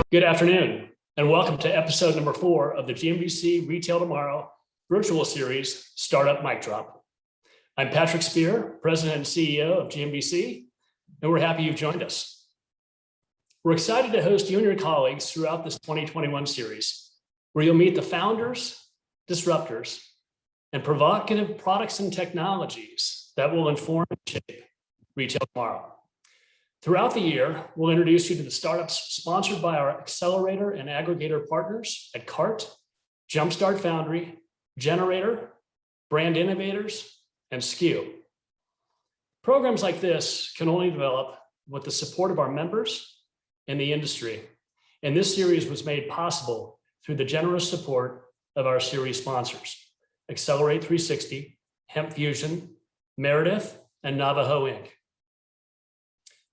Good afternoon, and welcome to episode number 4 of the GMDC Retail Tomorrow virtual series, Startup Mic Drop. I'm Patrick Spear, President and CEO of GMDC, and we're happy you've joined us. We're excited to host you and your colleagues throughout this 2021 series, where you'll meet the founders, disruptors, and provocative products and technologies that will inform and shape retail tomorrow. Throughout the year, we'll introduce you to the startups sponsored by our accelerator and aggregator partners at CART, Jumpstart Foundry, Generator, Brand Innovators, and SKU. Programs like this can only develop with the support of our members and the industry. And this series was made possible through the generous support of our series sponsors, Accelerate 360, HempFusion, Meredith, and Navajo Inc.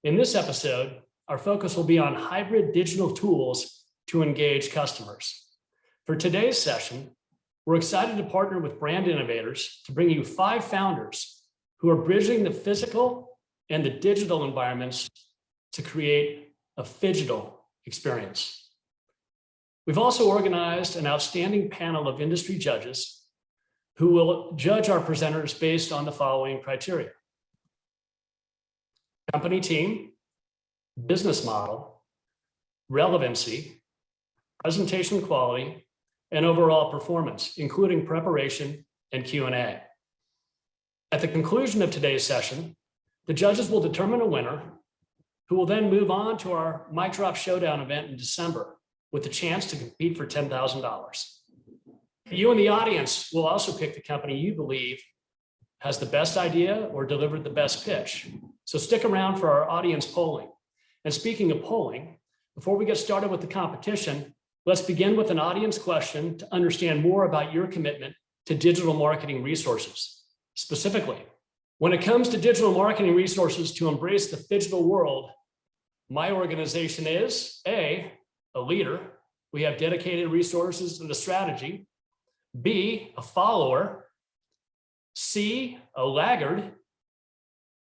In this episode, our focus will be on hybrid digital tools to engage customers. For today's session, we're excited to partner with Brand Innovators to bring you 5 founders who are bridging the physical and the digital environments to create a phygital experience. We've also organized an outstanding panel of industry judges who will judge our presenters based on the following criteria: company team, business model, relevancy, presentation quality, and overall performance, including preparation and Q&A. At the conclusion of today's session, the judges will determine a winner who will then move on to our Mic Drop Showdown event in December with the chance to compete for $10,000. You in the audience will also pick the company you believe has the best idea or delivered the best pitch. So stick around for our audience polling. And speaking of polling, before we get started with the competition, let's begin with an audience question to understand more about your commitment to digital marketing resources. Specifically, when it comes to digital marketing resources to embrace the phygital world, my organization is A, a leader. We have dedicated resources and a strategy. B, a follower. C, a laggard.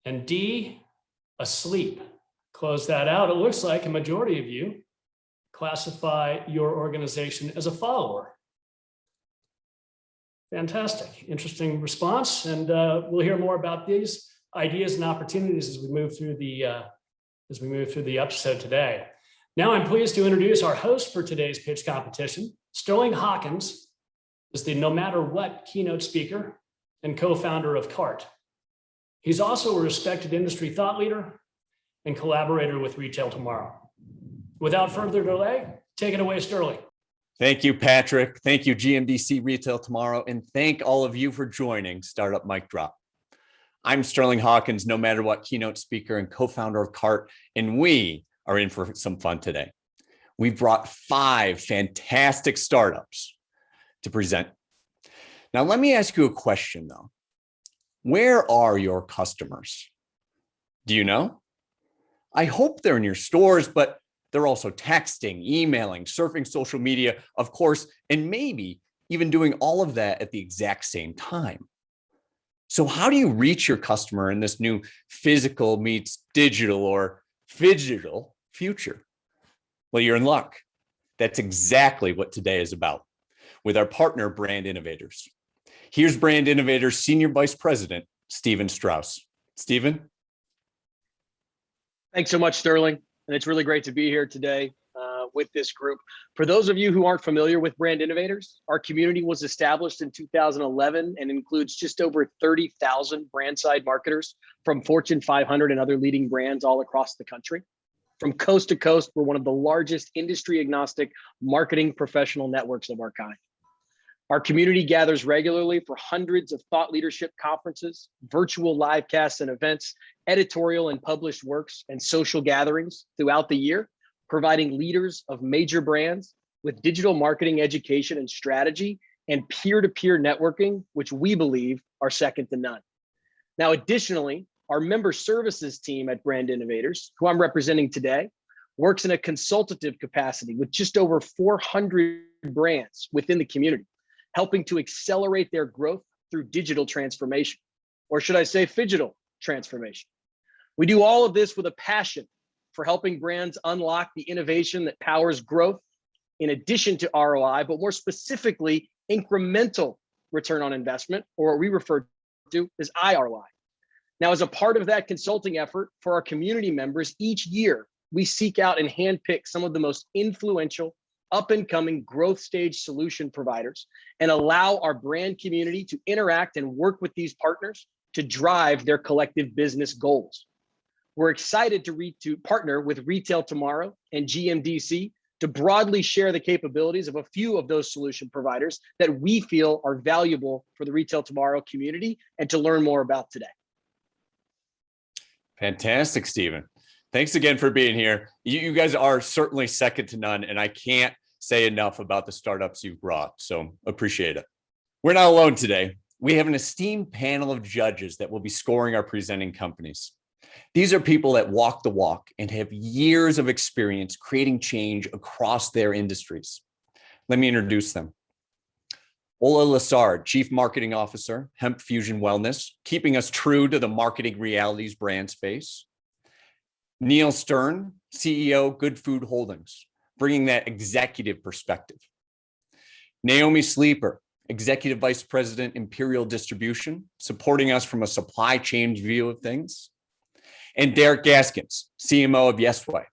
And D, asleep. Close that out. It looks like a majority of you classify your organization as a follower. Fantastic, interesting response. And we'll hear more about these ideas and opportunities as we move through the episode today. Now I'm pleased to introduce our host for today's pitch competition. Sterling Hawkins is the No Matter What keynote speaker and co-founder of CART. He's also a respected industry thought leader and collaborator with Retail Tomorrow. Without further delay, take it away, Sterling. Thank you, Patrick. Thank you, GMDC Retail Tomorrow, and thank all of you for joining Startup Mic Drop. I'm Sterling Hawkins, No Matter What keynote speaker and co-founder of CART, and we are in for some fun today. We've brought 5 fantastic startups to present. Now, let me ask you a question, though. Where are your customers? Do you know? I hope they're in your stores, but they're also texting, emailing, surfing social media, of course, and maybe even doing all of that at the exact same time. So how do you reach your customer in this new physical meets digital or phygital future? Well, you're in luck. That's exactly what today is about with our partner, Brand Innovators. Here's Brand Innovators Senior Vice President, Stephen Strauss. Stephen? Thanks so much, Sterling. And it's really great to be here today with this group. For those of you who aren't familiar with Brand Innovators, our community was established in 2011 and includes just over 30,000 brand side marketers from Fortune 500 and other leading brands all across the country. From coast to coast, we're one of the largest industry agnostic marketing professional networks of our kind. Our community gathers regularly for hundreds of thought leadership conferences, virtual live casts and events, editorial and published works, and social gatherings throughout the year, providing leaders of major brands with digital marketing education and strategy and peer-to-peer networking, which we believe are second to none. Now, additionally, our member services team at Brand Innovators, who I'm representing today, works in a consultative capacity with just over 400 brands within the community, helping to accelerate their growth through digital transformation, or should I say phygital transformation. We do all of this with a passion for helping brands unlock the innovation that powers growth in addition to ROI, but more specifically, incremental return on investment, or what we refer to as IROI. Now, as a part of that consulting effort for our community members, each year we seek out and handpick some of the most influential, up-and-coming growth stage solution providers and allow our brand community to interact and work with these partners to drive their collective business goals. We're excited to partner with Retail Tomorrow and GMDC to broadly share the capabilities of a few of those solution providers that we feel are valuable for the Retail Tomorrow community and to learn more about today. Fantastic, Stephen. Thanks again for being here. You guys are certainly second to none, and I can't say enough about the startups you've brought, so appreciate it. We're not alone today. We have an esteemed panel of judges that will be scoring our presenting companies. These are people that walk the walk and have years of experience creating change across their industries. Let me introduce them. Ola Lassard, Chief Marketing Officer, HempFusion Wellness, keeping us true to the marketing realities brands face. Neil Stern, CEO, Good Food Holdings, bringing that executive perspective. Naomi Sleeper, Executive Vice President, Imperial Distribution, supporting us from a supply chain view of things. And Derek Gaskins, CMO of Yesway,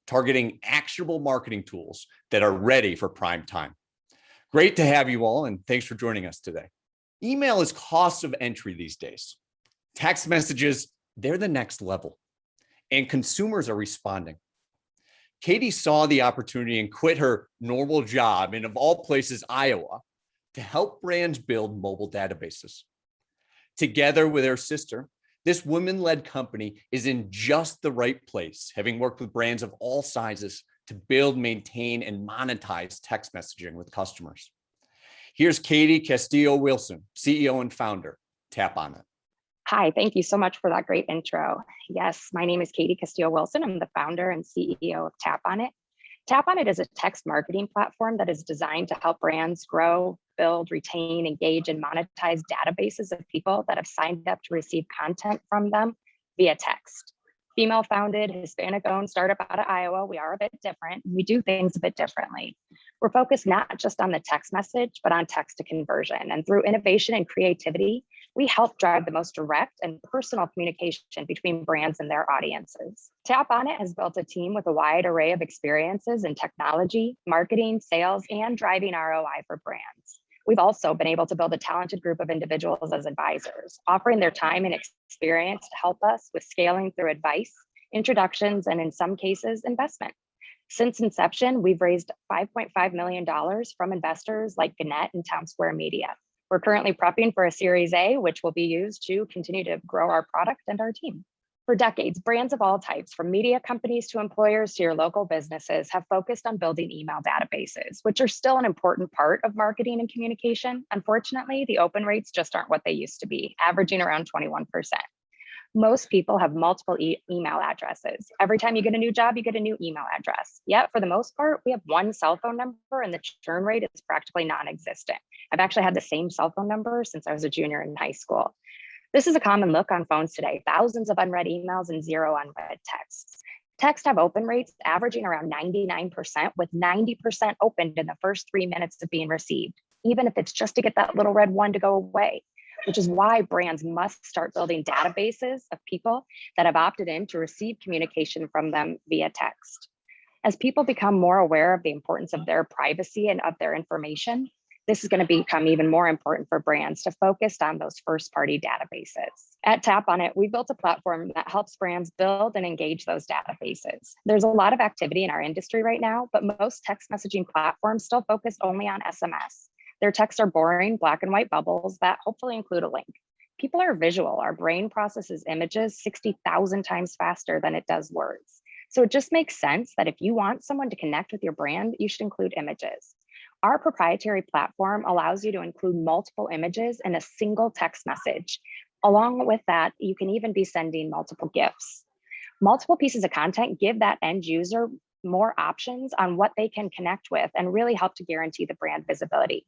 targeting actionable marketing tools that are ready for prime time. Great to have you all, and thanks for joining us today. Email is cost of entry these days. Text messages, they're the next level, and consumers are responding. Katie saw the opportunity and quit her normal job in, of all places, Iowa, to help brands build mobile databases. Together with her sister, this women-led company is in just the right place, having worked with brands of all sizes to build, maintain, and monetize text messaging with customers. Here's Katie Castillo-Wilson, CEO and founder. Tap on it. Hi, thank you so much for that great intro. Yes, my name is Katie Castillo-Wilson. I'm the founder and CEO of Tap on It. Tap on It is a text marketing platform that is designed to help brands grow, build, retain, engage, and monetize databases of people that have signed up to receive content from them via text. Female founded, Hispanic owned startup out of Iowa. We are a bit different. We do things a bit differently. We're focused not just on the text message, but on text to conversion. And through innovation and creativity, we help drive the most direct and personal communication between brands and their audiences. Tap on It has built a team with a wide array of experiences in technology, marketing, sales, and driving ROI for brands. We've also been able to build a talented group of individuals as advisors, offering their time and experience to help us with scaling through advice, introductions, and in some cases, investment. Since inception, we've raised $5.5 million from investors like Gannett and Town Square Media. We're currently prepping for a Series A, which will be used to continue to grow our product and our team. For decades, brands of all types, from media companies to employers to your local businesses, have focused on building email databases, which are still an important part of marketing and communication. Unfortunately, the open rates just aren't what they used to be, averaging around 21%. Most people have multiple email addresses. Every time you get a new job, you get a new email address. Yet, for the most part, we have one cell phone number and the churn rate is practically non-existent. I've actually had the same cell phone number since I was a junior in high school. This is a common look on phones today, thousands of unread emails and zero unread texts. Texts have open rates averaging around 99%, with 90% opened in the first 3 minutes of being received, even if it's just to get that little red one to go away, which is why brands must start building databases of people that have opted in to receive communication from them via text. As people become more aware of the importance of their privacy and of their information, this is going to become even more important for brands to focus on those first-party databases. At Tap on It, we built a platform that helps brands build and engage those databases. There's a lot of activity in our industry right now, but most text messaging platforms still focus only on SMS. Their texts are boring, black and white bubbles that hopefully include a link. People are visual. Our brain processes images 60,000 times faster than it does words. So it just makes sense that if you want someone to connect with your brand, you should include images. Our proprietary platform allows you to include multiple images in a single text message. Along with that, you can even be sending multiple GIFs. Multiple pieces of content give that end user more options on what they can connect with and really help to guarantee the brand visibility.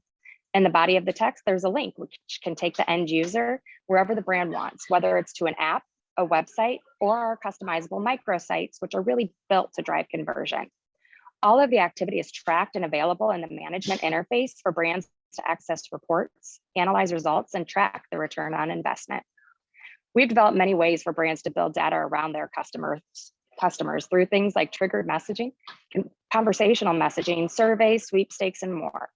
In the body of the text, there's a link which can take the end user wherever the brand wants, whether it's to an app, a website, or our customizable microsites, which are really built to drive conversion. All of the activity is tracked and available in the management interface for brands to access reports, analyze results, and track the return on investment. We've developed many ways for brands to build data around their customers through things like triggered messaging, conversational messaging, surveys, sweepstakes, and more.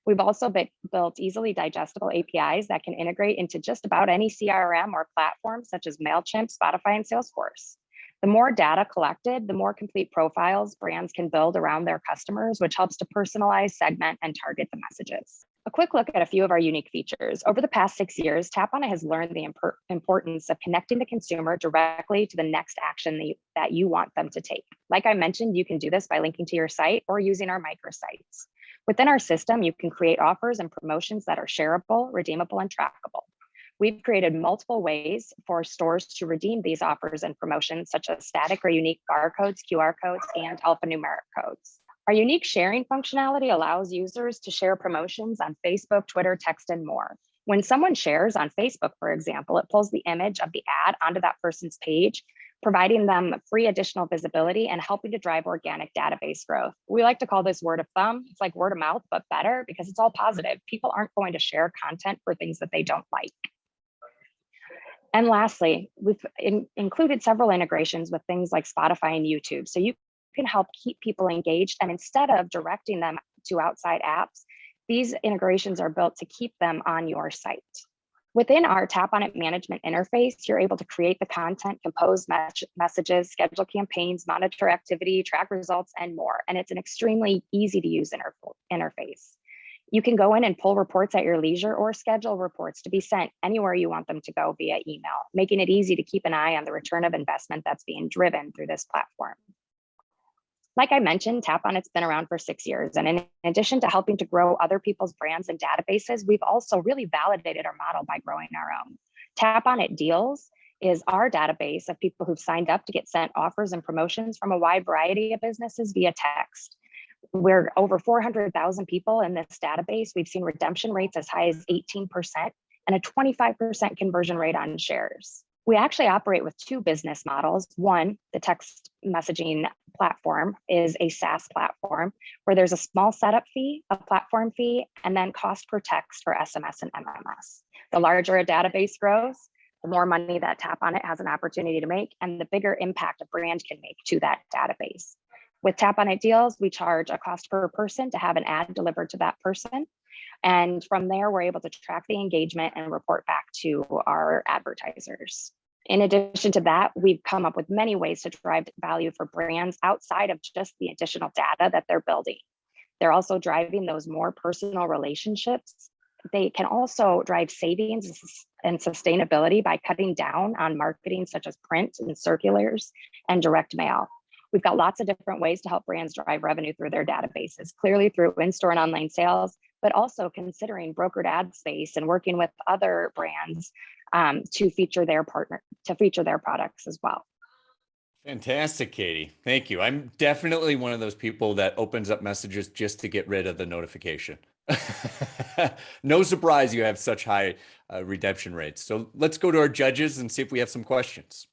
We've also built easily digestible APIs that can integrate into just about any CRM or platform, such as MailChimp, Spotify, and Salesforce. The more data collected, the more complete profiles brands can build around their customers, which helps to personalize, segment, and target the messages. A quick look at a few of our unique features. Over the past 6 years, Tap On It has learned the importance of connecting the consumer directly to the next action that you want them to take. Like I mentioned, you can do this by linking to your site or using our microsites. Within our system, you can create offers and promotions that are shareable, redeemable, and trackable. We've created multiple ways for stores to redeem these offers and promotions, such as static or unique barcodes, QR codes, and alphanumeric codes. Our unique sharing functionality allows users to share promotions on Facebook, Twitter, text, and more. When someone shares on Facebook, for example, it pulls the image of the ad onto that person's page, providing them free additional visibility and helping to drive organic database growth. We like to call this word of thumb. It's like word of mouth, but better because it's all positive. People aren't going to share content for things that they don't like. And lastly, we've included several integrations with things like Spotify and YouTube. So you can help keep people engaged. And instead of directing them to outside apps, these integrations are built to keep them on your site. Within our Tap On It management interface, you're able to create the content, compose messages, schedule campaigns, monitor activity, track results, and more. And it's an extremely easy to use interface. You can go in and pull reports at your leisure or schedule reports to be sent anywhere you want them to go via email, making it easy to keep an eye on the return of investment that's being driven through this platform. Like I mentioned, Tap On It's been around for 6 years. And in addition to helping to grow other people's brands and databases, we've also really validated our model by growing our own. Tap On It Deals is our database of people who've signed up to get sent offers and promotions from a wide variety of businesses via text. We're over 400,000 people in this database. We've seen redemption rates as high as 18% and a 25% conversion rate on shares. We actually operate with two business models. One, the text messaging platform is a SaaS platform where there's a small setup fee, a platform fee, and then cost per text for SMS and MMS. The larger a database grows, the more money that Tap On It has an opportunity to make, and the bigger impact a brand can make to that database. With Tap On It Deals, we charge a cost per person to have an ad delivered to that person. And from there, we're able to track the engagement and report back to our advertisers. In addition to that, we've come up with many ways to drive value for brands outside of just the additional data that they're building. They're also driving those more personal relationships. They can also drive savings and sustainability by cutting down on marketing such as print and circulars and direct mail. We've got lots of different ways to help brands drive revenue through their databases, clearly through in-store and online sales, but also considering brokered ad space and working with other brands to feature their products as well. Fantastic, Katie. Thank you. I'm definitely one of those people that opens up messages just to get rid of the notification. No surprise you have such high redemption rates. So let's go to our judges and see if we have some questions.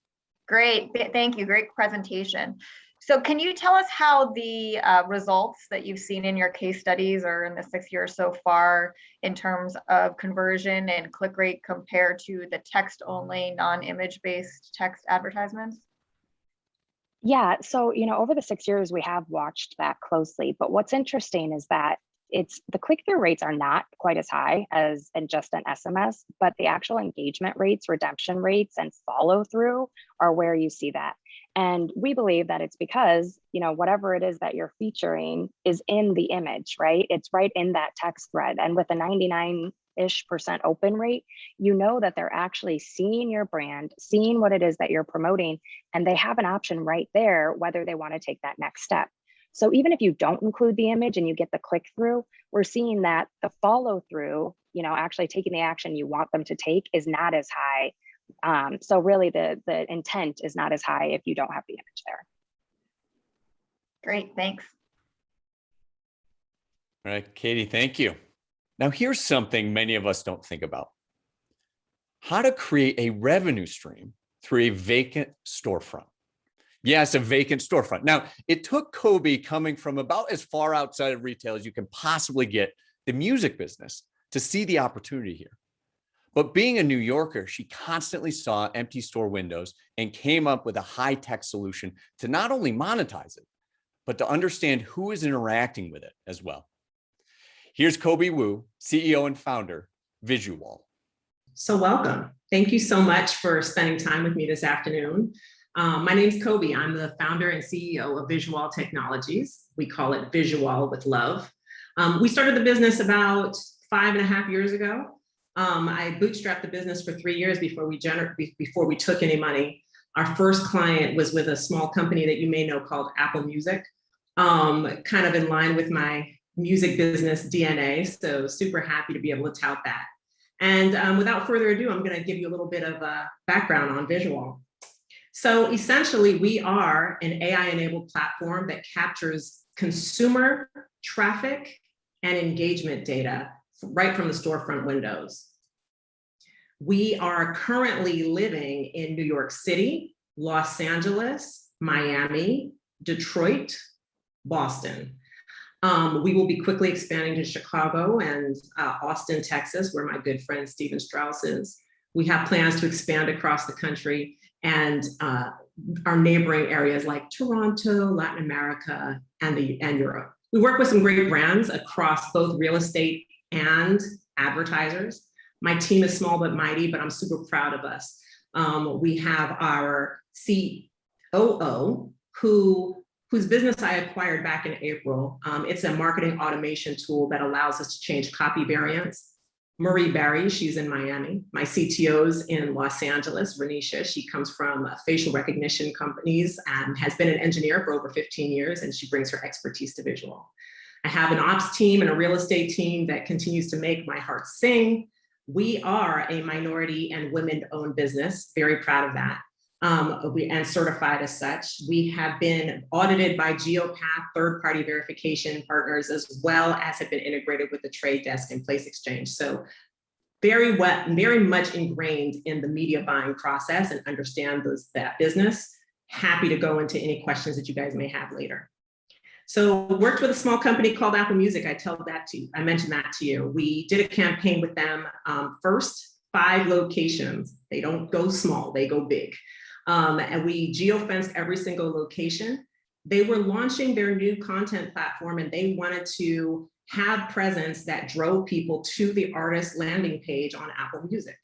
Great. Thank you. Great presentation. So can you tell us how the results that you've seen in your case studies or in the 6 years so far in terms of conversion and click rate compare to the text-only, non-image based text advertisements? Yeah, so over the 6 years, we have watched that closely. But what's interesting is that the click-through rates are not quite as high as in just an SMS, but the actual engagement rates, redemption rates, and follow-through are where you see that. And we believe that it's because, whatever it is that you're featuring is in the image, right? It's right in that text thread. And with a 99-ish% open rate, that they're actually seeing your brand, seeing what it is that you're promoting, and they have an option right there, whether they want to take that next step. So even if you don't include the image and you get the click through, we're seeing that the follow through, actually taking the action you want them to take is not as high. So really the intent is not as high if you don't have the image there. Great, thanks. All right, Katie, thank you. Now here's something many of us don't think about. How to create a revenue stream through a vacant storefront. Yes, a vacant storefront. Now, it took Kobe coming from about as far outside of retail as you can possibly get, the music business, to see the opportunity here. But being a New Yorker, she constantly saw empty store windows and came up with a high-tech solution to not only monetize it, but to understand who is interacting with it as well. Here's Kobe Wu, CEO and founder, Visual. So welcome. Thank you so much for spending time with me this afternoon. My name is Kobe. I'm the founder and CEO of Visual Technologies. We call it Visual with love. We started the business about 5.5 years ago. I bootstrapped the business for 3 years before we took any money. Our first client was with a small company that you may know called Apple Music, kind of in line with my music business DNA. So super happy to be able to tout that. And without further ado, I'm going to give you a little bit of a background on Visual. So essentially, we are an AI-enabled platform that captures consumer traffic and engagement data right from the storefront windows. We are currently living in New York City, Los Angeles, Miami, Detroit, Boston. We will be quickly expanding to Chicago and Austin, Texas, where my good friend Steven Strauss is. We have plans to expand across the country and our neighboring areas like Toronto, Latin America, and Europe. We work with some great brands across both real estate and advertisers. My team is small but mighty, but I'm super proud of us. We have our COO, whose business I acquired back in April. It's a marketing automation tool that allows us to change copy variants. Marie Barry, she's in Miami. My CTO's in Los Angeles, Renisha. She comes from facial recognition companies and has been an engineer for over 15 years, and she brings her expertise to Visual. I have an ops team and a real estate team that continues to make my heart sing. We are a minority and women-owned business, very proud of that. And certified as such. We have been audited by Geopath, third-party verification partners, as well as have been integrated with the Trade Desk and Place Exchange. So very much ingrained in the media buying process and understand that business. Happy to go into any questions that you guys may have later. So worked with a small company called Apple Music. I mentioned that to you. We did a campaign with them. First, 5 locations. They don't go small, they go big. And we geo-fenced every single location. They were launching their new content platform and they wanted to have presence that drove people to the artist landing page on Apple Music.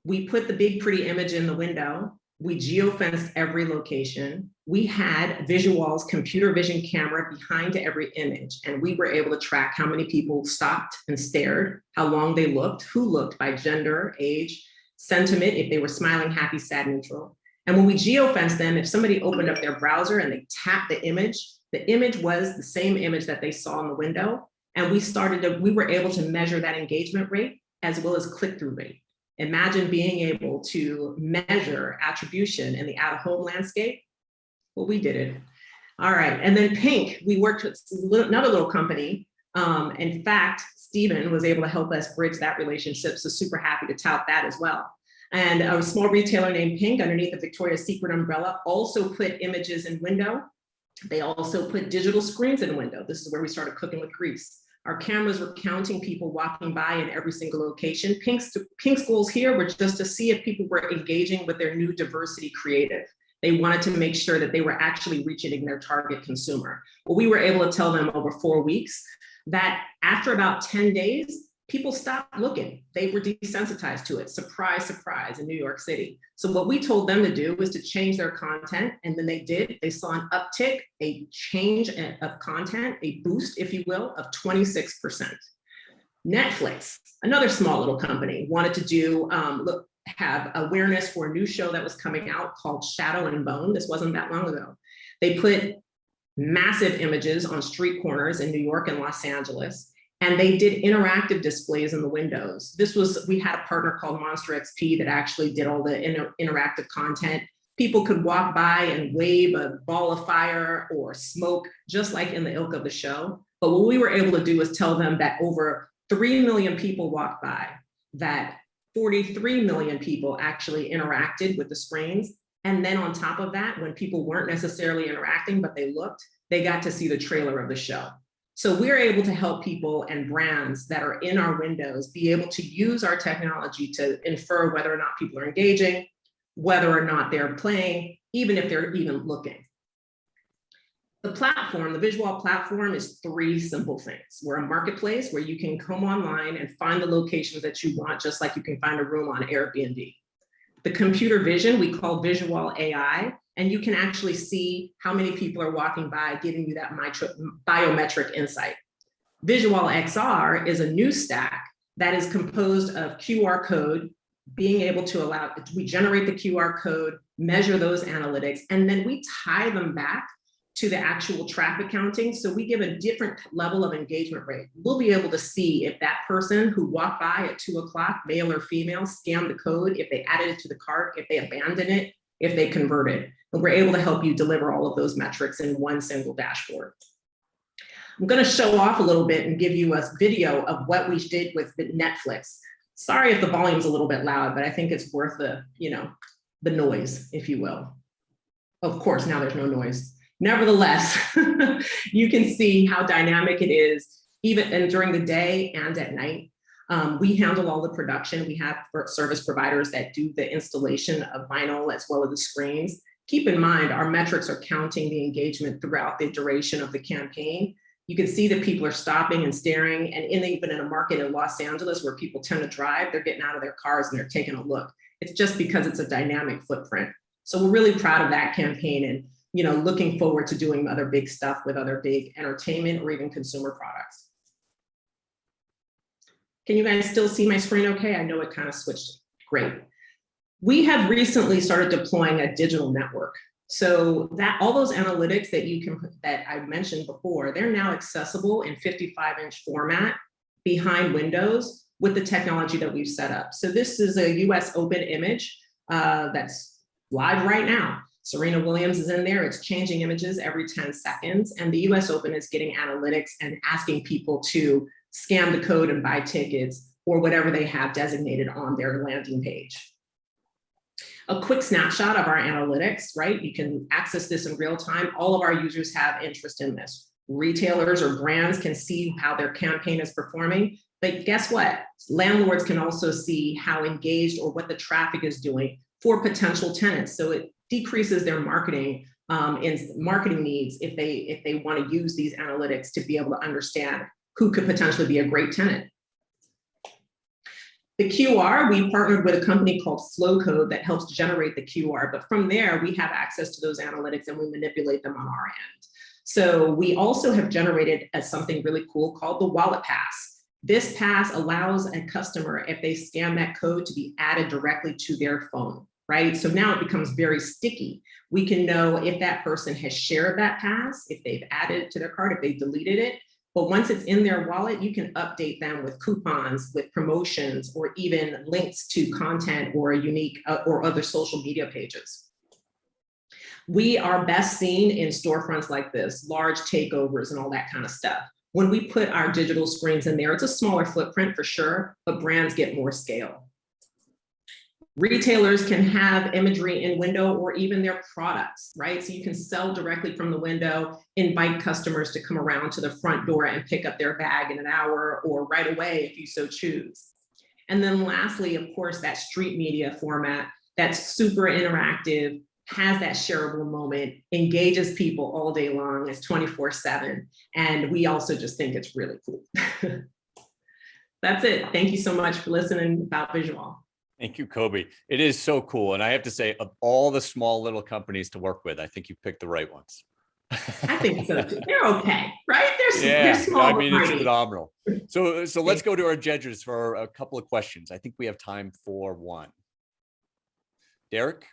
We put the big pretty image in the window. We geo-fenced every location. We had Visual's computer vision camera behind every image, and we were able to track how many people stopped and stared, how long they looked, who looked by gender, age, sentiment, if they were smiling, happy, sad, neutral. And when we geo-fenced them, if somebody opened up their browser and they tapped the image was the same image that they saw in the window. And we were able to measure that engagement rate as well as click-through rate. Imagine being able to measure attribution in the out-of-home landscape. Well, we did it. All right, and then Pink, we worked with another little company. In fact, Steven was able to help us bridge that relationship, so super happy to tout that as well. And a small retailer named Pink underneath the Victoria's Secret umbrella also put images in window. They also put digital screens in window. This is where we started cooking with grease. Our cameras were counting people walking by in every single location. Pink's goals here were just to see if people were engaging with their new diversity creative. They wanted to make sure that they were actually reaching their target consumer. Well, we were able to tell them over 4 weeks that after about 10 days, people stopped looking. They were desensitized to it. Surprise, surprise, in New York City. So what we told them to do was to change their content, and then they did. They saw an uptick, a change of content, a boost, if you will, of 26%. Netflix, another small little company, wanted to have awareness for a new show that was coming out called Shadow and Bone. This wasn't that long ago. They put massive images on street corners in New York and Los Angeles. And they did interactive displays in the windows. We had a partner called Monster XP that actually did all the interactive content. People could walk by and wave a ball of fire or smoke, just like in the ilk of the show. But what we were able to do was tell them that over 3 million people walked by, that 43 million people actually interacted with the screens, And then on top of that, when people weren't necessarily interacting, but they looked, they got to see the trailer of the show. So we're able to help people and brands that are in our windows be able to use our technology to infer whether or not people are engaging, whether or not they're playing, even if they're even looking. The platform, the Visual platform, is 3 simple things. We're a marketplace where you can come online and find the locations that you want, just like you can find a room on Airbnb. The computer vision, we call Visual AI, and you can actually see how many people are walking by, giving you that biometric insight. Visual XR is a new stack that is composed of QR code, being able to allow, we generate the QR code, measure those analytics, and then we tie them back to the actual traffic counting. So we give a different level of engagement rate. We'll be able to see if that person who walked by at 2 o'clock, male or female, scanned the code, if they added it to the cart, if they abandoned it, if they converted. And we're able to help you deliver all of those metrics in one single dashboard. I'm going to show off a little bit and give you a video of what we did with Netflix. Sorry if the volume's a little bit loud, but I think it's worth the, the noise, if you will. Of course, now there's no noise. Nevertheless, you can see how dynamic it is, even and during the day and at night. We handle all the production. We have service providers that do the installation of vinyl as well as the screens. Keep in mind, our metrics are counting the engagement throughout the duration of the campaign. You can see that people are stopping and staring, and even in a market in Los Angeles where people tend to drive, they're getting out of their cars and they're taking a look. It's just because it's a dynamic footprint. So we're really proud of that campaign, and looking forward to doing other big stuff with other big entertainment or even consumer products. Can you guys still see my screen okay? I know it kind of switched. Great. We have recently started deploying a digital network. So that all those analytics that I mentioned before, they're now accessible in 55-inch format behind windows with the technology that we've set up. So this is a US Open image that's live right now. Serena Williams is in there. It's changing images every 10 seconds. And the US Open is getting analytics and asking people to scan the code and buy tickets or whatever they have designated on their landing page. A quick snapshot of our analytics, right? You can access this in real time. All of our users have interest in this. Retailers or brands can see how their campaign is performing. But guess what? Landlords can also see how engaged or what the traffic is doing for potential tenants. So it decreases their marketing needs if they want to use these analytics to be able to understand who could potentially be a great tenant. The QR, we partnered with a company called Flowcode that helps generate the QR, but from there we have access to those analytics and we manipulate them on our end. So we also have generated something really cool called the Wallet Pass. This pass allows a customer, if they scan that code, to be added directly to their phone. Right? So now it becomes very sticky. We can know if that person has shared that pass, if they've added it to their cart, if they've deleted it. But once it's in their wallet, you can update them with coupons, with promotions, or even links to content or unique or other social media pages. We are best seen in storefronts like this, large takeovers and all that kind of stuff. When we put our digital screens in there, it's a smaller footprint for sure, but brands get more scale. Retailers can have imagery in window or even their products, right? So you can sell directly from the window, invite customers to come around to the front door and pick up their bag in an hour or right away if you so choose. And then lastly, of course, that street media format that's super interactive, has that shareable moment, engages people all day long, is 24/7. And we also just think it's really cool. That's it. Thank you so much for listening about Visual. Thank you, Kobe. It is so cool. And I have to say, of all the small little companies to work with, I think you picked the right ones. I think so too. They're okay, right? They're small. I mean, it's phenomenal. So let's go to our judges for a couple of questions. I think we have time for one. Derek?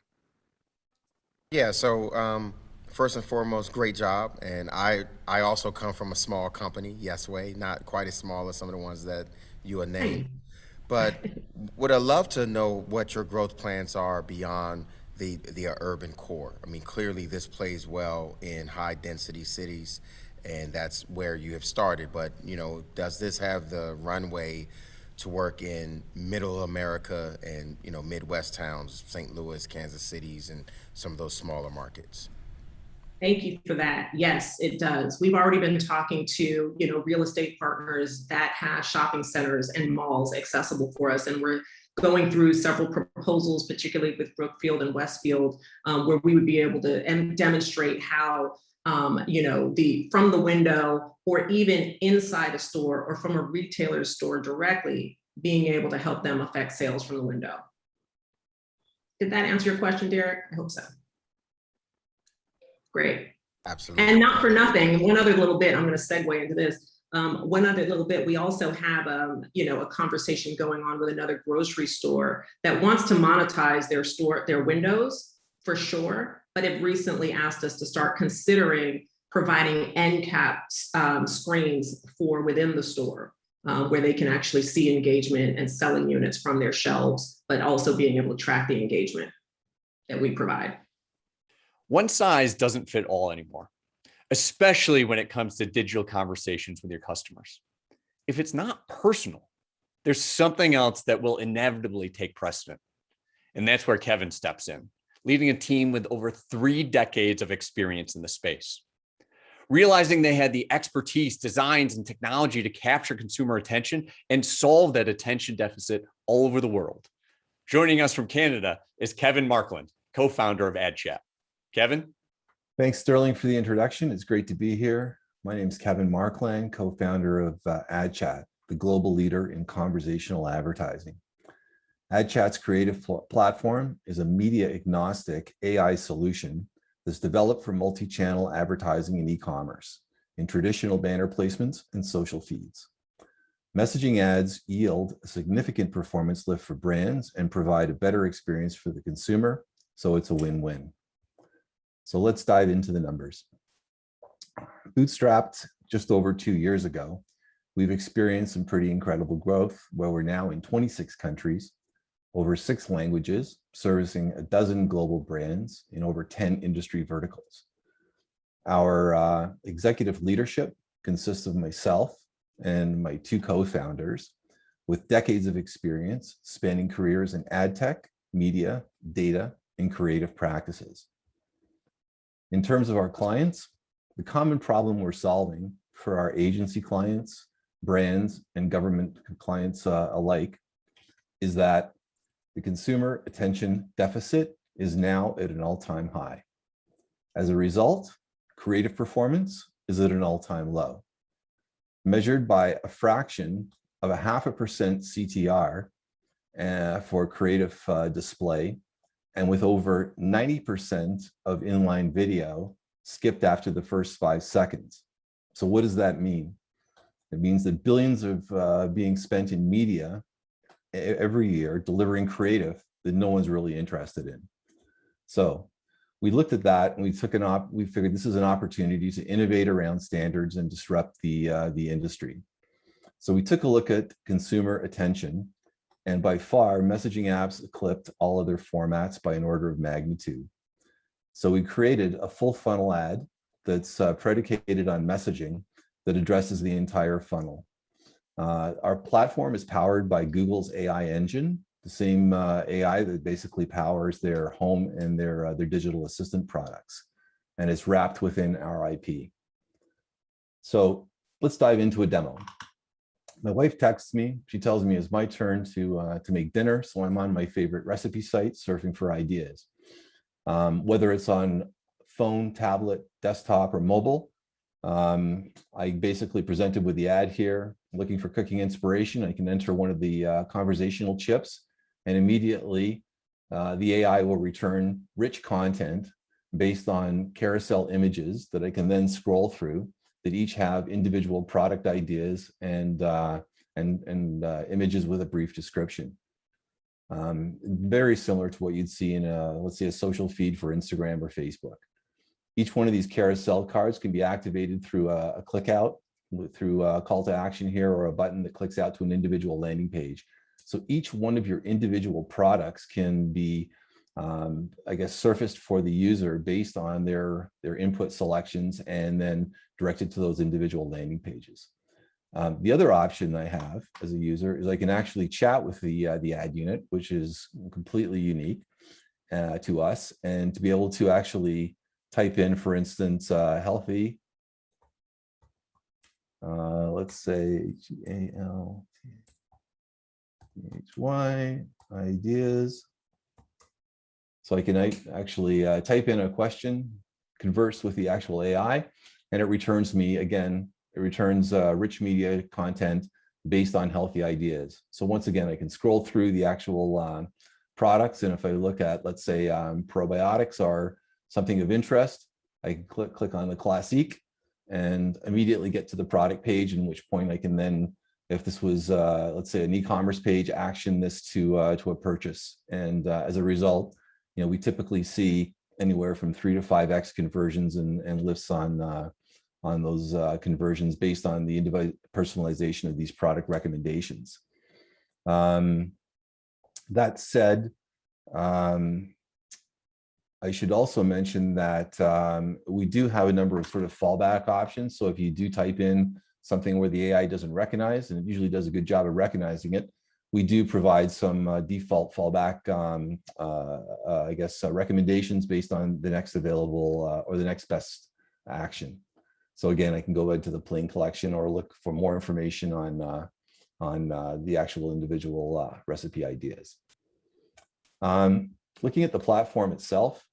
Yeah, so first and foremost, great job. And I also come from a small company, Yesway, not quite as small as some of the ones that you are named. But would I love to know what your growth plans are beyond the urban core? I mean, clearly this plays well in high density cities, and that's where you have started. But, does this have the runway to work in middle America and, Midwest towns, St. Louis, Kansas Cities, and some of those smaller markets. Thank you for that. Yes, it does. We've already been talking to, real estate partners that have shopping centers and malls accessible for us. And we're going through several proposals, particularly with Brookfield and Westfield, where we would be able to demonstrate how, from the window or even inside a store or from a retailer's store directly, being able to help them affect sales from the window. Did that answer your question, Derek? I hope so. Great. Absolutely. And not for nothing, one other little bit, I'm going to segue into this. One other little bit, we also have, a conversation going on with another grocery store that wants to monetize their windows for sure, but have recently asked us to start considering providing end cap screens for within the store, where they can actually see engagement and selling units from their shelves, but also being able to track the engagement that we provide. One size doesn't fit all anymore, especially when it comes to digital conversations with your customers. If it's not personal, there's something else that will inevitably take precedent. And that's where Kevin steps in, leading a team with over 3 decades of experience in the space. Realizing they had the expertise, designs, and technology to capture consumer attention and solve that attention deficit all over the world. Joining us from Canada is Kevin Markland, co-founder of AdChat. Kevin? Thanks, Sterling, for the introduction. It's great to be here. My name is Kevin Markland, co-founder of AdChat, the global leader in conversational advertising. AdChat's creative platform is a media-agnostic AI solution that's developed for multi-channel advertising and e-commerce in traditional banner placements and social feeds. Messaging ads yield a significant performance lift for brands and provide a better experience for the consumer, so it's a win-win. So let's dive into the numbers. Bootstrapped just over 2 years ago, we've experienced some pretty incredible growth where we're now in 26 countries, over 6 languages, servicing 12 global brands in over 10 industry verticals. Our executive leadership consists of myself and my 2 co-founders with decades of experience spanning careers in ad tech, media, data, and creative practices. In terms of our clients, the common problem we're solving for our agency clients, brands, and government clients alike is that the consumer attention deficit is now at an all-time high. As a result, creative performance is at an all-time low. Measured by a fraction of 0.5% CTR for creative display, and with over 90% of inline video skipped after the first 5 seconds. So what does that mean? It means that billions of being spent in media every year delivering creative that no one's really interested in. So we looked at that and we figured this is an opportunity to innovate around standards and disrupt the industry. So we took a look at consumer attention, and by far, messaging apps eclipsed all other formats by an order of magnitude. So we created a full funnel ad that's predicated on messaging that addresses the entire funnel. Our platform is powered by Google's AI engine, the same AI that basically powers their home and their digital assistant products. And it's wrapped within our IP. So let's dive into a demo. My wife texts me. She tells me it's my turn to make dinner. So I'm on my favorite recipe site, surfing for ideas. Whether it's on phone, tablet, desktop, or mobile, I basically presented with the ad here, looking for cooking inspiration. I can enter one of the conversational chips, and immediately the AI will return rich content based on carousel images that I can then scroll through, that each have individual product ideas and images with a brief description. Very similar to what you'd see in let's say a social feed for Instagram or Facebook. Each one of these carousel cards can be activated through a click out, through a call to action here, or a button that clicks out to an individual landing page. So each one of your individual products can be surfaced for the user based on their input selections and then directed to those individual landing pages. The other option I have as a user is I can actually chat with the ad unit, which is completely unique to us, and to be able to actually type in, for instance, healthy, let's say GALTHY ideas. So I can actually type in a question, converse with the actual AI, and it returns me, again, it returns rich media content based on healthy ideas. So once again, I can scroll through the actual products. And if I look at, let's say, probiotics are something of interest, I can click on the classique and immediately get to the product page, in which point I can then, if this was, let's say, an e-commerce page, action this to a purchase. And as a result, we typically see anywhere from 3 to 5x conversions and lifts on those conversions based on the individual personalization of these product recommendations. That said, I should also mention that we do have a number of sort of fallback options. So if you do type in something where the AI doesn't recognize, and it usually does a good job of recognizing it, we do provide some default fallback, I guess, recommendations based on the next available or the next best action. So again, I can go into the plain collection or look for more information on the actual individual recipe ideas. Looking at the platform itself,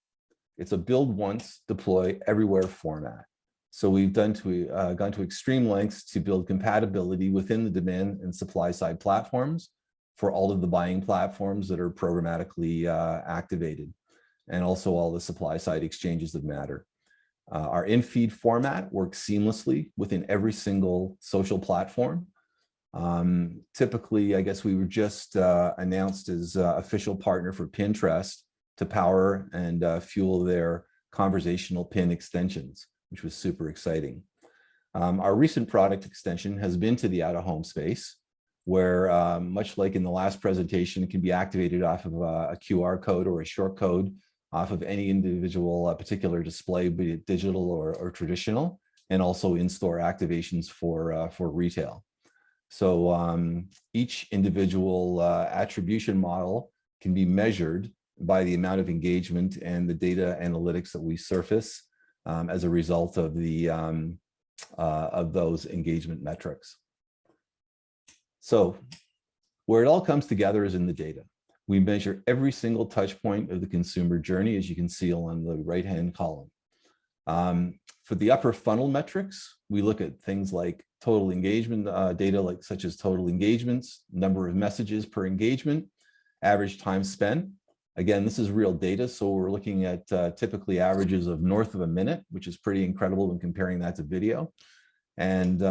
it's a build once, deploy everywhere format. So we've gone to extreme lengths to build compatibility within the demand and supply side platforms for all of the buying platforms that are programmatically activated, and also all the supply side exchanges that matter. Our in-feed format works seamlessly within every single social platform. Typically, I guess we were just announced as official partner for Pinterest to power and fuel their conversational pin extensions, which was super exciting. Our recent product extension has been to the out-of-home space, where much like in the last presentation, it can be activated off of a QR code or a short code off of any individual particular display, be it digital or traditional, and also in-store activations for retail. So each individual attribution model can be measured by the amount of engagement and the data analytics that we surface as a result of those engagement metrics. So where it all comes together is in the data. We measure every single touch point of the consumer journey, as you can see along the right-hand column. For the upper funnel metrics, we look at things like total engagement data, such as total engagements, number of messages per engagement, average time spent. Again, this is real data, so we're looking at typically averages of north of a minute, which is pretty incredible when comparing that to video. And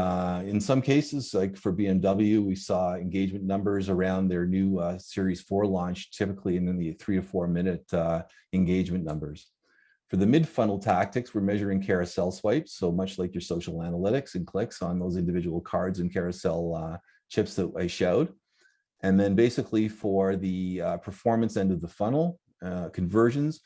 in some cases, like for BMW, we saw engagement numbers around their new Series 4 launch, typically in the 3 to 4 minute engagement numbers. For the mid-funnel tactics, we're measuring carousel swipes, so much like your social analytics and clicks on those individual cards and carousel chips that I showed. And then basically for the performance end of the funnel, conversions,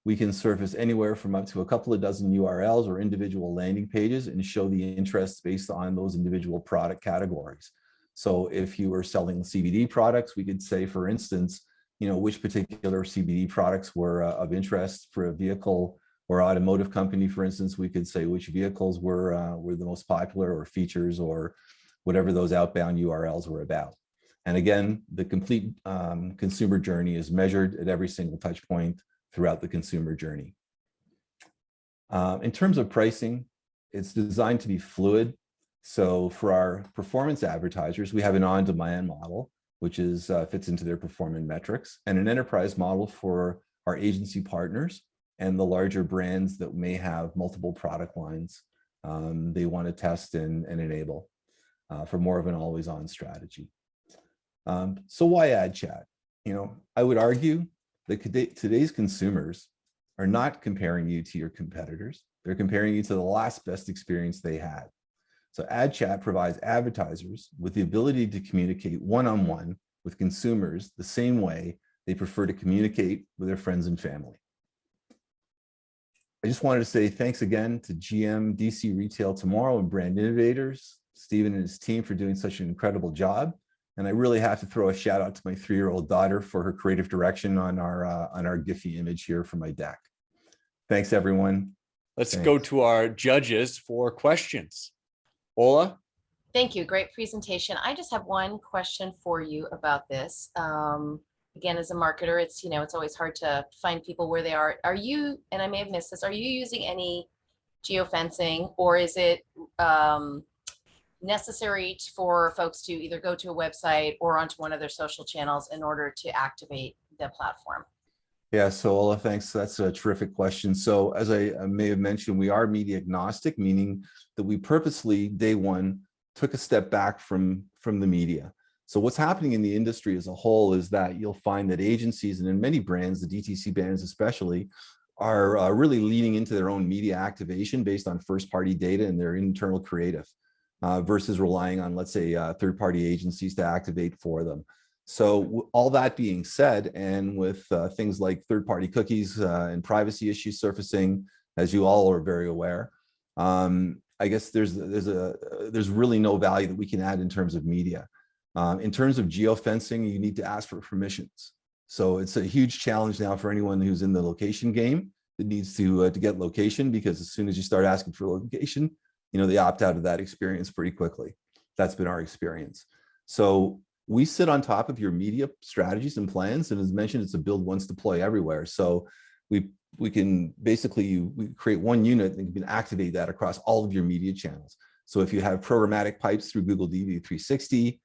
we can surface anywhere from up to a couple of dozen URLs or individual landing pages and show the interest based on those individual product categories. So if you were selling CBD products, we could say, for instance, which particular CBD products were of interest for a vehicle or automotive company. For instance, we could say which vehicles were the most popular, or features, or whatever those outbound URLs were about. And again, the complete consumer journey is measured at every single touch point throughout the consumer journey. In terms of pricing, it's designed to be fluid. So for our performance advertisers, we have an on-demand model, which fits into their performance metrics, and an enterprise model for our agency partners and the larger brands that may have multiple product lines they want to test and enable for more of an always-on strategy. So why ad chat? I would argue that today's consumers are not comparing you to your competitors. They're comparing you to the last best experience they had. So ad chat provides advertisers with the ability to communicate one-on-one with consumers the same way they prefer to communicate with their friends and family. I just wanted to say thanks again to GMDC Retail Tomorrow and Brand Innovators. Stephen and his team for doing such an incredible job. And I really have to throw a shout out to my 3-year-old daughter for her creative direction on our Giphy image here for my deck. Thanks, everyone. Let's go to our judges for questions. Ola? Thank you. Great presentation. I just have one question for you about this. Again, as a marketer, it's always hard to find people where they are. Are you, and I may have missed this, are you using any geofencing, or is it necessary for folks to either go to a website or onto one of their social channels in order to activate the platform? Yeah, so Ola, thanks. That's a terrific question. So as I may have mentioned, we are media agnostic, meaning that we purposely, day one, took a step back from the media. So what's happening in the industry as a whole is that you'll find that agencies, and in many brands, the DTC brands especially, are really leaning into their own media activation based on first-party data and their internal creative versus relying on, let's say, third-party agencies to activate for them. So all that being said, and with things like third-party cookies and privacy issues surfacing, as you all are very aware, I guess there's really no value that we can add in terms of media. In terms of geofencing, you need to ask for permissions. So it's a huge challenge now for anyone who's in the location game that needs to get location, because as soon as you start asking for location, they opt out of that experience pretty quickly. That's been our experience. So we sit on top of your media strategies and plans, and as mentioned, it's a build once, deploy everywhere. So we can basically, we create one unit and you can activate that across all of your media channels. So if you have programmatic pipes through Google DV360,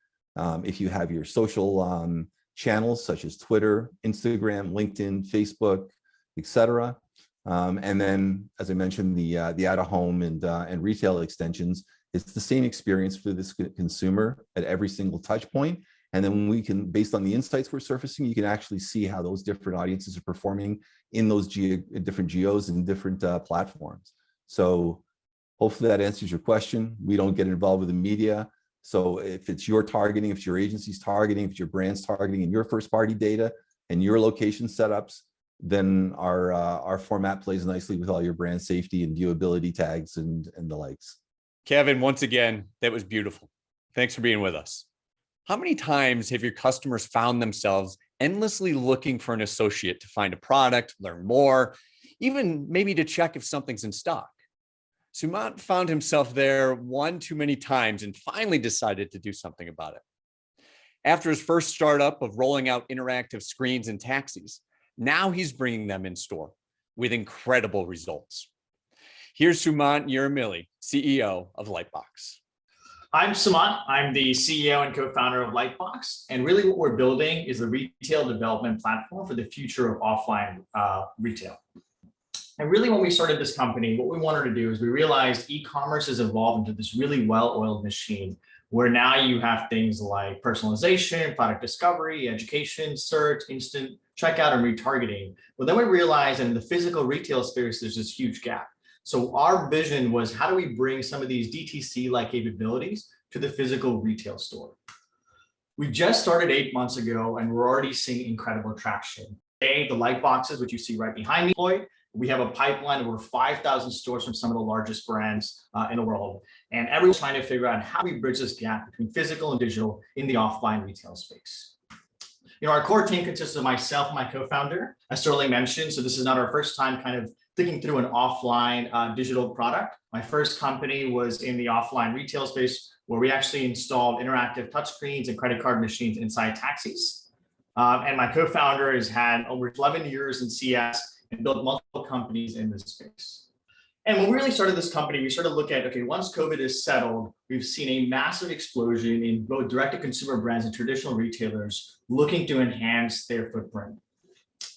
if you have your social channels such as Twitter, Instagram, LinkedIn, Facebook, etc. And then, as I mentioned, the out-of-home and retail extensions, it's the same experience for this consumer at every single touch point. And then we can, based on the insights we're surfacing, you can actually see how those different audiences are performing in those different geos and different platforms. So hopefully that answers your question. We don't get involved with the media. So if it's your targeting, if it's your agency's targeting, if it's your brand's targeting and your first party data and your location setups, then our format plays nicely with all your brand safety and viewability tags and the likes. Kevin, once again, that was beautiful. Thanks for being with us. How many times have your customers found themselves endlessly looking for an associate to find a product, learn more, even maybe to check if something's in stock? Sumant found himself there one too many times and finally decided to do something about it. After his first startup of rolling out interactive screens in taxis, now he's bringing them in store with incredible results. Here's Sumant Yeramili, CEO of Lightbox. I'm Sumant. I'm the CEO and co-founder of Lightbox. And really what we're building is the retail development platform for the future of offline retail. And really when we started this company, what we wanted to do is we realized e-commerce has evolved into this really well-oiled machine where now you have things like personalization, product discovery, education, search, instant checkout, and retargeting. But then we realized in the physical retail space, there's this huge gap. So our vision was, how do we bring some of these DTC-like capabilities to the physical retail store? We just started 8 months ago, and we're already seeing incredible traction. Today, the light boxes, which you see right behind me, we have a pipeline of over 5,000 stores from some of the largest brands in the world. And everyone's trying to figure out how we bridge this gap between physical and digital in the offline retail space. Our core team consists of myself and my co-founder, as Sterling mentioned. So this is not our first time kind of thinking through an offline digital product. My first company was in the offline retail space where we actually installed interactive touchscreens and credit card machines inside taxis. And my co-founder has had over 11 years in CS and built multiple companies in this space. And when we really started this company, we started to look at, okay, once COVID is settled, we've seen a massive explosion in both direct-to-consumer brands and traditional retailers looking to enhance their footprint.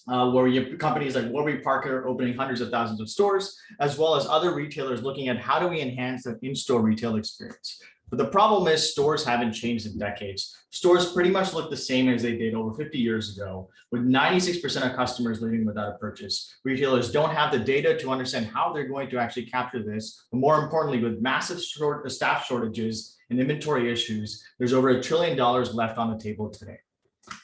Where you have companies like Warby Parker opening hundreds of thousands of stores, as well as other retailers looking at how do we enhance the in-store retail experience. But the problem is stores haven't changed in decades. Stores pretty much look the same as they did over 50 years ago, with 96% of customers leaving without a purchase. Retailers don't have the data to understand how they're going to actually capture this. But more importantly, with massive staff shortages and inventory issues, there's over $1 trillion left on the table today.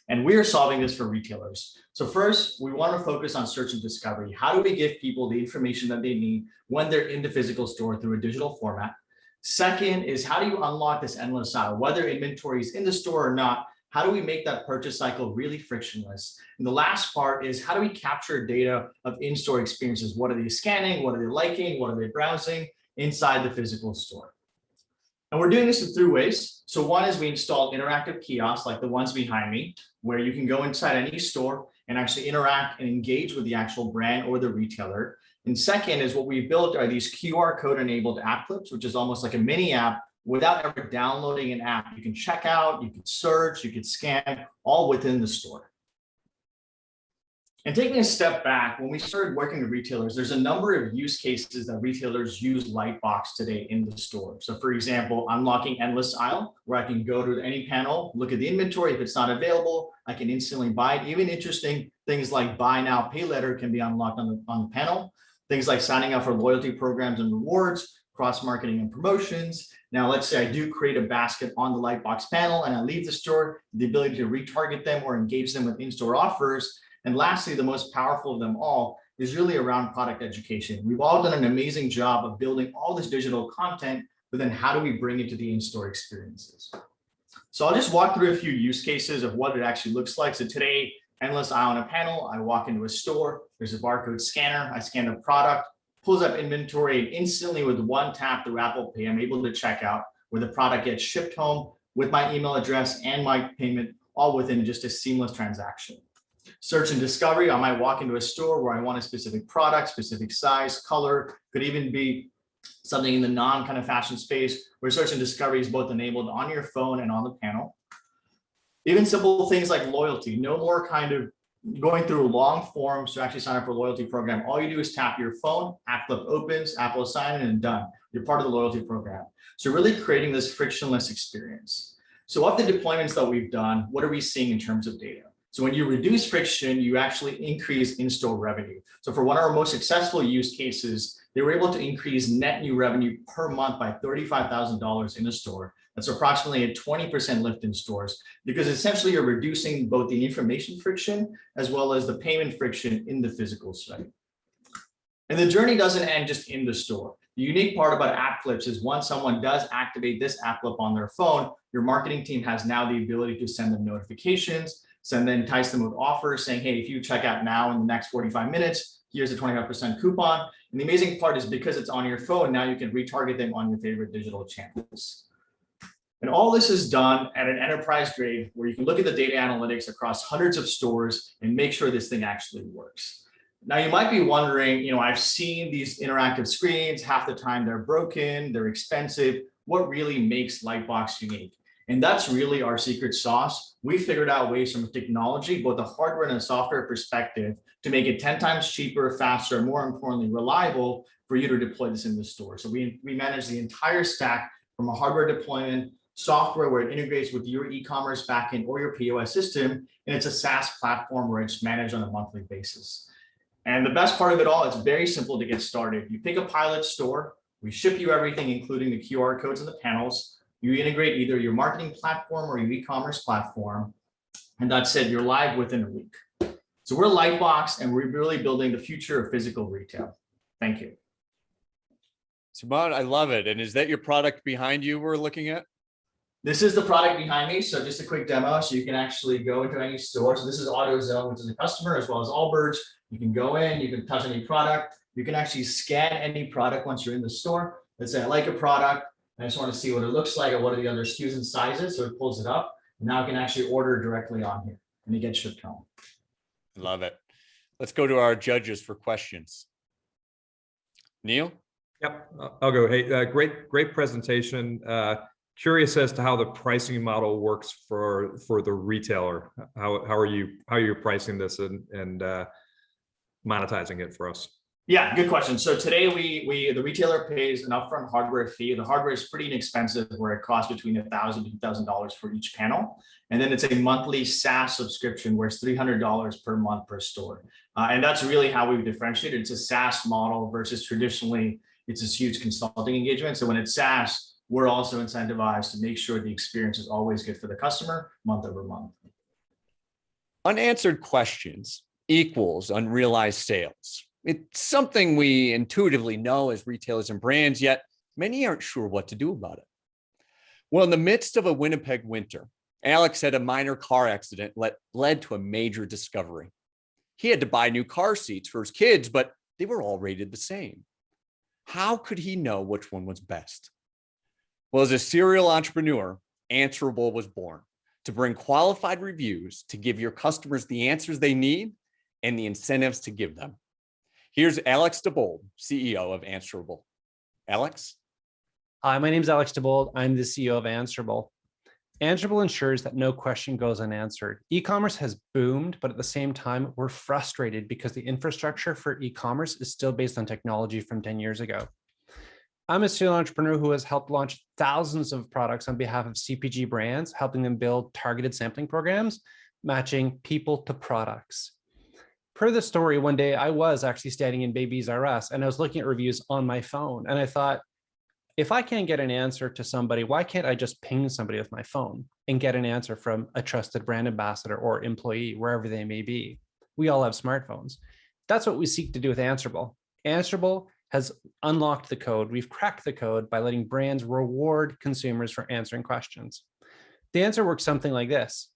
And we are solving this for retailers. So first, we want to focus on search and discovery. How do we give people the information that they need when they're in the physical store through a digital format? Second is how do you unlock this endless aisle, whether inventory is in the store or not? How do we make that purchase cycle really frictionless? And the last part is how do we capture data of in-store experiences? What are they scanning? What are they liking? What are they browsing inside the physical store? And we're doing this in three ways. So one is we installed interactive kiosks like the ones behind me, where you can go inside any store and actually interact and engage with the actual brand or the retailer. And second is what we built are these QR code enabled app clips, which is almost like a mini app without ever downloading an app. You can check out, you can search, you can scan, all within the store. And taking a step back, when we started working with retailers, there's a number of use cases that retailers use Lightbox today in the store. So for example, unlocking endless aisle, where I can go to any panel, look at the inventory. If it's not available, I can instantly buy it. Even interesting things like buy now, pay later can be unlocked on the panel. Things like signing up for loyalty programs and rewards, cross-marketing and promotions. Now, let's say I do create a basket on the Lightbox panel and I leave the store, the ability to retarget them or engage them with in-store offers. And lastly, the most powerful of them all is really around product education. We've all done an amazing job of building all this digital content, but then how do we bring it to the in-store experiences? So I'll just walk through a few use cases of what it actually looks like. So today, endless aisle on a panel, I walk into a store, there's a barcode scanner, I scan the product, pulls up inventory, and instantly with one tap through Apple Pay, I'm able to check out where the product gets shipped home with my email address and my payment, all within just a seamless transaction. Search and discovery, I might walk into a store where I want a specific product, specific size, color, could even be something in the non kind of fashion space where search and discovery is both enabled on your phone and on the panel. Even simple things like loyalty, no more kind of going through long forms to actually sign up for a loyalty program. All you do is tap your phone, app clip opens, Apple sign in and done. You're part of the loyalty program. So really creating this frictionless experience. So of the deployments that we've done, what are we seeing in terms of data? So when you reduce friction, you actually increase in-store revenue. So for one of our most successful use cases, they were able to increase net new revenue per month by $35,000 in a store. That's approximately a 20% lift in stores, because essentially you're reducing both the information friction as well as the payment friction in the physical site. And the journey doesn't end just in the store. The unique part about app clips is once someone does activate this app clip on their phone, your marketing team has now the ability to send them notifications, entice them with offers saying, hey, if you check out now in the next 45 minutes, here's a 25% coupon. And the amazing part is because it's on your phone, now you can retarget them on your favorite digital channels. And all this is done at an enterprise grade where you can look at the data analytics across hundreds of stores and make sure this thing actually works. Now you might be wondering, I've seen these interactive screens, half the time they're broken, they're expensive. What really makes Lightbox unique? And that's really our secret sauce. We figured out ways from a technology, both a hardware and a software perspective, to make it 10 times cheaper, faster, and more importantly, reliable for you to deploy this in the store. So we manage the entire stack from a hardware deployment, software where it integrates with your e-commerce backend or your POS system, and it's a SaaS platform where it's managed on a monthly basis. And the best part of it all, it's very simple to get started. You pick a pilot store, we ship you everything, including the QR codes and the panels. You integrate either your marketing platform or your e-commerce platform, and that's it, you're live within a week. So we're Lightbox, and we're really building the future of physical retail. Thank you. Suman, I love it. And is that your product behind you we're looking at? This is the product behind me. So just a quick demo. So you can actually go into any store. So this is AutoZone, which is a customer, as well as Allbirds. You can go in, you can touch any product. You can actually scan any product once you're in the store. Let's say I like a product. I just want to see what it looks like or what are the other SKUs and sizes. So it pulls it up. And now I can actually order directly on here and it gets shipped home. Love it. Let's go to our judges for questions. Neil? Yep, I'll go. Hey, great presentation. Curious as to how the pricing model works for the retailer. How are you pricing this and monetizing it for us? Yeah, good question. So today the retailer pays an upfront hardware fee. The hardware is pretty inexpensive, where it costs between $1,000 to $2,000 for each panel. And then it's a monthly SaaS subscription where it's $300 per month per store. And that's really how we've differentiated. It's a SaaS model versus traditionally it's this huge consulting engagement. So when it's SaaS, we're also incentivized to make sure the experience is always good for the customer month over month. Unanswered questions equals unrealized sales. It's something we intuitively know as retailers and brands, yet many aren't sure what to do about it. Well, in the midst of a Winnipeg winter, Alex had a minor car accident led to a major discovery. He had to buy new car seats for his kids, but they were all rated the same. How could he know which one was best? Well, as a serial entrepreneur, Answerable was born to bring qualified reviews to give your customers the answers they need and the incentives to give them. Here's Alex DeBold, CEO of Answerable. Alex? Hi, my name is Alex DeBold. I'm the CEO of Answerable. Answerable ensures that no question goes unanswered. E-commerce has boomed, but at the same time, we're frustrated because the infrastructure for e-commerce is still based on technology from 10 years ago. I'm a serial entrepreneur who has helped launch thousands of products on behalf of CPG brands, helping them build targeted sampling programs, matching people to products. Per the story, one day I was actually standing in Babies R Us and I was looking at reviews on my phone. And I thought, if I can't get an answer to somebody, why can't I just ping somebody with my phone and get an answer from a trusted brand ambassador or employee, wherever they may be? We all have smartphones. That's what we seek to do with Answerable. Answerable has unlocked the code. We've cracked the code by letting brands reward consumers for answering questions. The answer works something like this.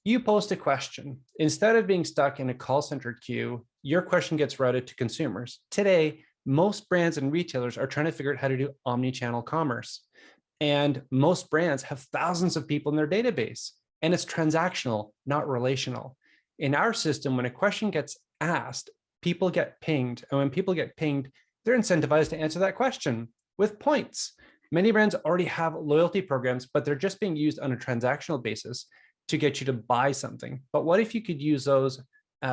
You post a question. Instead of being stuck in a call center queue, your question gets routed to consumers. Today, most brands and retailers are trying to figure out how to do omni-channel commerce. And most brands have thousands of people in their database, and it's transactional, not relational. In our system, when a question gets asked, people get pinged. And when people get pinged, they're incentivized to answer that question with points. Many brands already have loyalty programs, but they're just being used on a transactional basis to get you to buy something. But what if you could use those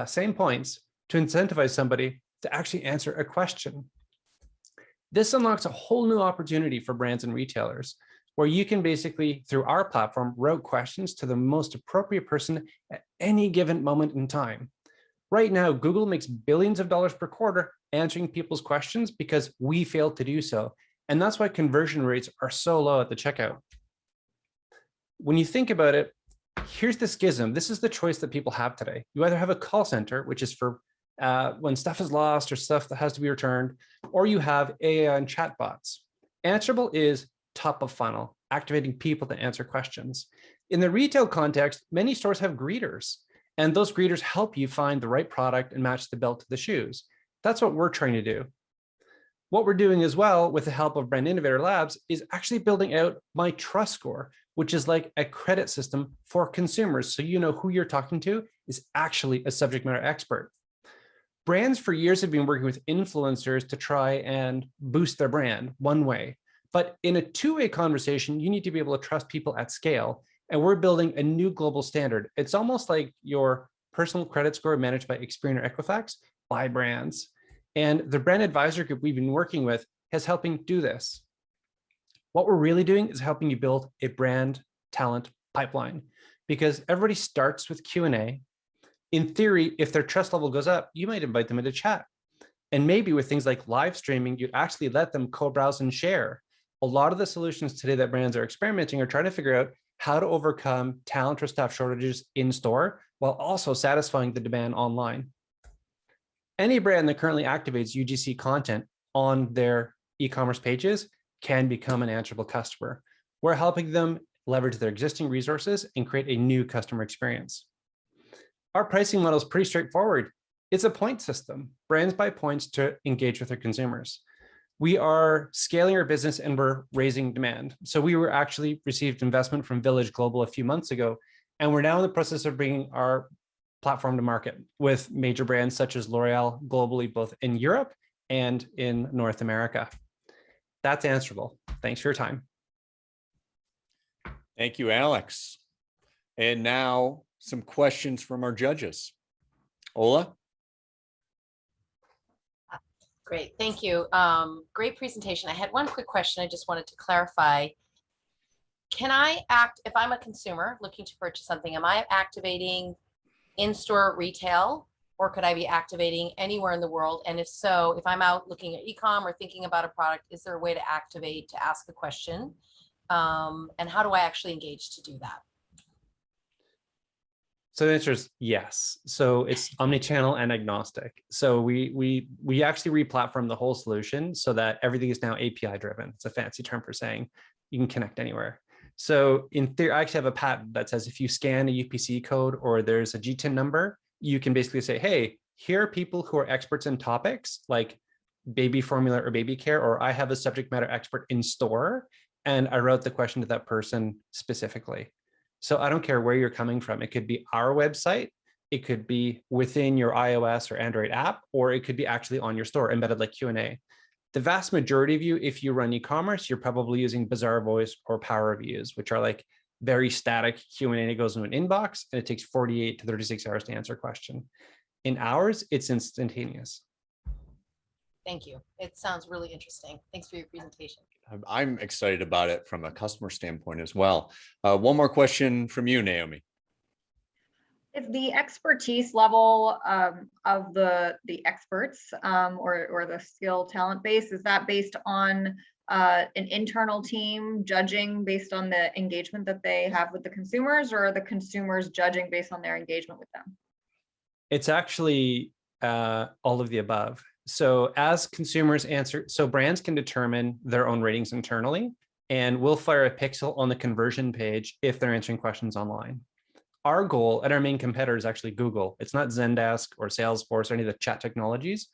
same points to incentivize somebody to actually answer a question? This unlocks a whole new opportunity for brands and retailers, where you can basically, through our platform, route questions to the most appropriate person at any given moment in time. Right now, Google makes billions of dollars per quarter answering people's questions because we failed to do so. And that's why conversion rates are so low at the checkout. When you think about it, here's the schism. This is the choice that people have today. You either have a call center, which is for when stuff is lost or stuff that has to be returned, or you have AI and chatbots. Answerable is top of funnel, activating people to answer questions. In the retail context, many stores have greeters, and those greeters help you find the right product and match the belt to the shoes. That's what we're trying to do. What we're doing as well, with the help of Brand Innovator Labs, is actually building out My Trust Score, which is like a credit system for consumers. So you know who you're talking to is actually a subject matter expert. Brands for years have been working with influencers to try and boost their brand one way. But in a two-way conversation, you need to be able to trust people at scale. And we're building a new global standard. It's almost like your personal credit score managed by Experian or Equifax by brands. And the brand advisor group we've been working with is helping do this. What we're really doing is helping you build a brand talent pipeline, because everybody starts with Q&A. In theory, if their trust level goes up, you might invite them into chat. And maybe with things like live streaming, you'd actually let them co-browse and share. A lot of the solutions today that brands are experimenting are trying to figure out how to overcome talent or staff shortages in store while also satisfying the demand online. Any brand that currently activates UGC content on their e-commerce pages can become an Answerable customer. We're helping them leverage their existing resources and create a new customer experience. Our pricing model is pretty straightforward. It's a point system. Brands buy points to engage with their consumers. We are scaling our business and we're raising demand. So we were actually received investment from Village Global a few months ago, and we're now in the process of bringing our platform to market with major brands such as L'Oreal globally, both in Europe and in North America. That's Answerable. Thanks for your time. Thank you, Alex. And now some questions from our judges. Ola? Great, thank you. Great presentation. I had one quick question I just wanted to clarify. Can I if I'm a consumer looking to purchase something, am I activating in-store retail, or could I be activating anywhere in the world? And if so, if I'm out looking at e-com or thinking about a product, is there a way to activate to ask a question? And how do I actually engage to do that? So the answer is yes. So it's omni-channel and agnostic. So we actually re-platform the whole solution so that everything is now API driven. It's a fancy term for saying you can connect anywhere. So in theory, I actually have a patent that says if you scan a UPC code or there's a GTIN number, you can basically say, hey, here are people who are experts in topics like baby formula or baby care, or I have a subject matter expert in store, and I wrote the question to that person specifically. So I don't care where you're coming from. It could be our website, it could be within your iOS or Android app, or it could be actually on your store embedded like Q&A. The vast majority of you, if you run e-commerce, you're probably using Bazaar Voice or Power Reviews, which are like very static Q&A that goes into an inbox and it takes 48 to 36 hours to answer a question. In ours, it's instantaneous. Thank you. It sounds really interesting. Thanks for your presentation. I'm excited about it from a customer standpoint as well. One more question from you, Naomi. Is the expertise level of the experts or the skill talent base, is that based on an internal team judging based on the engagement that they have with the consumers, or are the consumers judging based on their engagement with them? It's actually all of the above. So as consumers answer, so brands can determine their own ratings internally, and we'll fire a pixel on the conversion page if they're answering questions online. Our goal, and our main competitor is actually Google. It's not Zendesk or Salesforce or any of the chat technologies.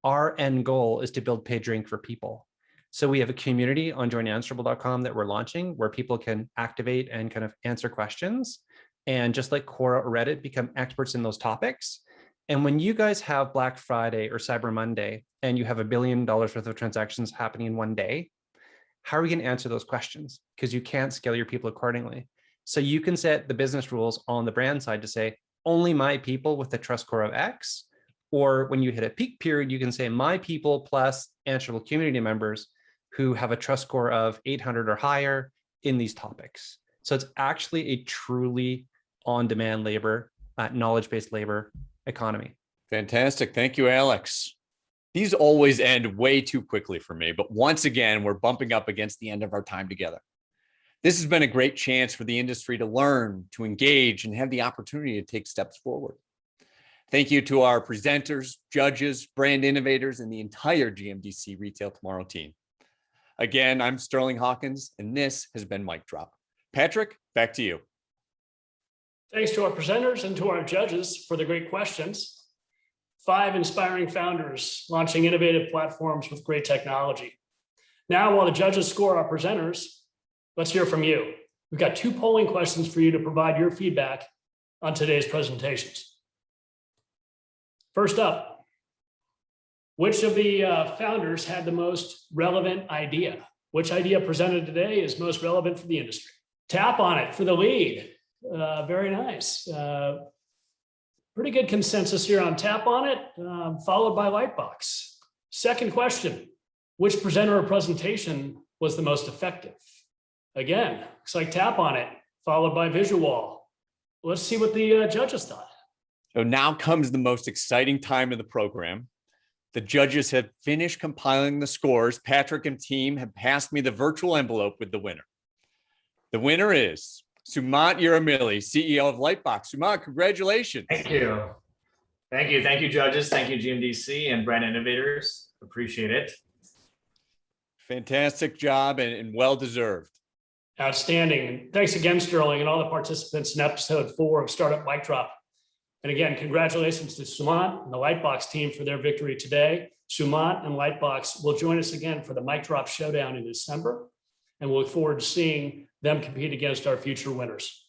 Our end goal is to build PageRank for people. So we have a community on joinanswerable.com that we're launching where people can activate and kind of answer questions. And just like Quora or Reddit, become experts in those topics. And when you guys have Black Friday or Cyber Monday, and you have $1 billion worth of transactions happening in one day, how are we going to answer those questions? Because you can't scale your people accordingly. So you can set the business rules on the brand side to say, only my people with a trust score of X, or when you hit a peak period, you can say my people plus answerable community members who have a trust score of 800 or higher in these topics. So it's actually a truly on-demand labor, knowledge-based labor economy. Fantastic. Thank you, Alex. These always end way too quickly for me, but once again, we're bumping up against the end of our time together. This has been a great chance for the industry to learn, to engage, and have the opportunity to take steps forward. Thank you to our presenters, judges, brand innovators, and the entire GMDC Retail Tomorrow team. Again, I'm Sterling Hawkins, and this has been Mic Drop. Patrick, back to you. Thanks to our presenters and to our judges for the great questions. 5 inspiring founders launching innovative platforms with great technology. Now, while the judges score our presenters, let's hear from you. We've got 2 polling questions for you to provide your feedback on today's presentations. First up, which of the founders had the most relevant idea? Which idea presented today is most relevant for the industry? Tap on it for the lead. Very nice. Pretty good consensus here on Tap on it, followed by Lightbox. Second question, which presenter or presentation was the most effective? Again, looks like Tap on it, followed by Visual. Let's see what the judges thought. So now comes the most exciting time of the program. The judges have finished compiling the scores. Patrick and team have passed me the virtual envelope with the winner. The winner is Sumant Yeramili, CEO of Lightbox. Sumant, congratulations. Thank you. Thank you. Thank you, judges. Thank you, GMDC and Brand Innovators. Appreciate it. Fantastic job and well-deserved. Outstanding. And thanks again, Sterling, and all the participants in episode 4 of Startup Mic Drop. And again, congratulations to Sumant and the Lightbox team for their victory today. Sumant and Lightbox will join us again for the Mic Drop Showdown in December, and we'll look forward to seeing them compete against our future winners.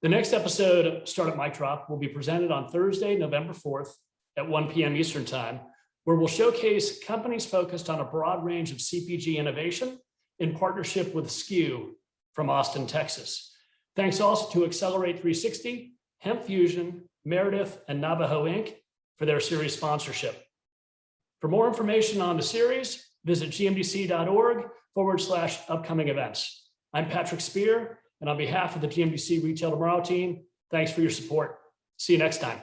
The next episode of Startup Mic Drop will be presented on Thursday, November 4th at 1 p.m. Eastern Time, where we'll showcase companies focused on a broad range of CPG innovation in partnership with SKU from Austin, Texas. Thanks also to Accelerate 360, HempFusion, Meredith, and Navajo Inc. for their series sponsorship. For more information on the series, visit gmdc.org/upcoming events. I'm Patrick Spear, and on behalf of the GMDC Retail Tomorrow team, thanks for your support. See you next time.